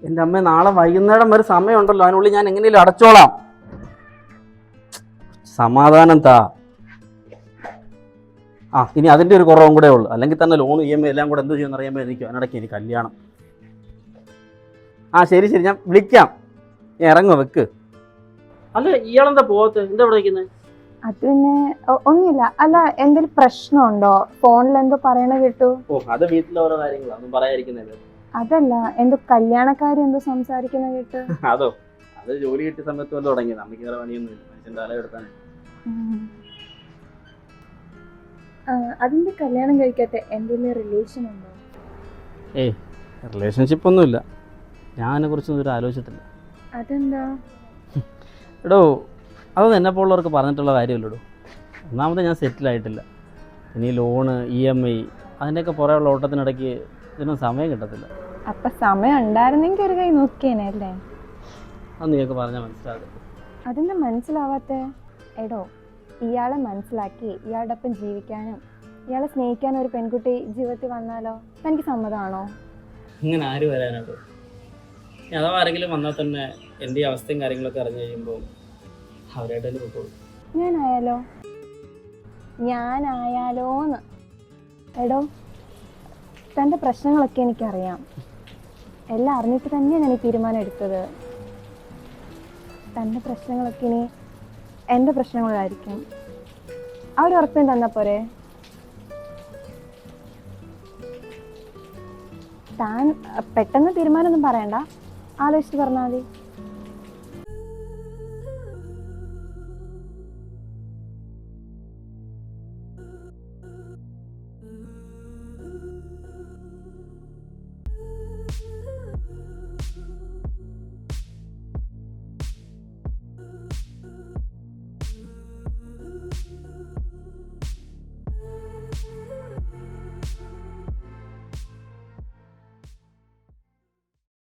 എൻ്റെ അമ്മ നാളെ വൈകുന്നേരം വരെ സമയമുണ്ടല്ലോ, അതിനുള്ളിൽ ഞാൻ എങ്ങനെയും അടച്ചോളാം. സമാധാനം താ. ഇനി അതിൻ്റെ ഒരു കുറവും കൂടെ ഉള്ളൂ. അല്ലെങ്കിൽ തന്നെ ലോൺ EMI എല്ലാം കൂടെ എന്ത് ചെയ്യുമെന്ന് അറിയാൻ എനിക്ക് അതിനിടയ്ക്ക് എനിക്ക് കല്യാണം. ശരി ഞാൻ വിളിക്കാം. ഞാൻ ഇറങ്ങുക, വെക്ക്. അല്ല ഇയാളെന്താ പോകത്ത്? എന്താ ഇവിടെ നിൽക്കുന്നത്? അത് പിന്നെ ഒന്നുമില്ല. അല്ല എന്തെങ്കിലും പ്രശ്നമുണ്ടോ? ഫോണിൽ എന്തോ പറയണ കേട്ടു. അത് വീട്ടിലെ ഓരോ കാര്യങ്ങളൊന്നും പറയാതിരിക്കുന്നില്ല. അതല്ല, എന്തോ കല്യാണക്കാരി എന്തോ സംസാരിക്കുന്ന കേട്ടു. അതോ? അത് ജോലി കിട്ടിയ സമയത്ത് വല്ല തുടങ്ങിയത്. നമുക്ക് ഇങ്ങനെ പണിയൊന്നുമില്ല, മനുഷ്യൻ തല എടുത്താൻ. അതിന്റെ കല്യാണം കഴിക്കാത്ത എന്തെങ്കിലും റിലേഷൻ ഉണ്ടോ? റിലേഷൻഷിപ്പ് ഒന്നുമില്ല. ഞാൻ അതിനെ കുറിച്ചൊന്നും ഇതുവരെ ആലോചിച്ചിട്ടില്ല. അതെന്താ? എടോ, അതൊന്നും എന്നെപ്പോലുള്ളവർക്ക് പറഞ്ഞിട്ടുള്ള കാര്യമല്ലടോ. ഒന്നാമത് ഞാൻ സെറ്റിലായിട്ടില്ല. ഇനി ലോണ്, EMI അതിൻ്റെയൊക്കെ പുറയുള്ള ഓട്ടത്തിനിടയ്ക്ക് ഇതിനൊന്നും സമയം കിട്ടത്തില്ല. അപ്പൊ സമയം ഉണ്ടായിരുന്നെങ്കിൽ ഒരു കൈ നോക്കിയേനെ അല്ലേ? അത് നീയൊക്കെ പറഞ്ഞാൽ മനസ്സിലാകും. അതെന്താ മനസ്സിലാവാത്തെ? എടോ, ഇയാളെ മനസ്സിലാക്കി ഇയാളുടെ ഒപ്പം ജീവിക്കാനും ഇയാളെ സ്നേഹിക്കാനും ഒരു പെൺകുട്ടി ജീവിതത്തിൽ വന്നാലോ? എനിക്ക് സമ്മതമാണോ? ഇങ്ങനെ ആര് വരാനാടോ? അഥവാ ആരെങ്കിലും വന്നാൽ തന്നെ എൻ്റെ ഈ അവസ്ഥയും കാര്യങ്ങളൊക്കെ അറിഞ്ഞു കഴിയുമ്പോൾ അവരായിട്ട് തന്നെ പൊക്കോളൂ. ഞാനായാലോന്ന്? എടോ, തൻ്റെ പ്രശ്നങ്ങളൊക്കെ എനിക്കറിയാം. എല്ലാം അറിഞ്ഞിട്ട് തന്നെയാണ് ഞാൻ ഈ തീരുമാനം എടുത്തത്. തൻ്റെ പ്രശ്നങ്ങളൊക്കെ ഇനി എൻ്റെ പ്രശ്നങ്ങളായിരിക്കും. ആ ഒരു ഉറപ്പും തന്നാ പോരെ? താൻ പെട്ടെന്ന് തീരുമാനമൊന്നും പറയണ്ട, ആലോചിച്ച് പറഞ്ഞാൽ മതി.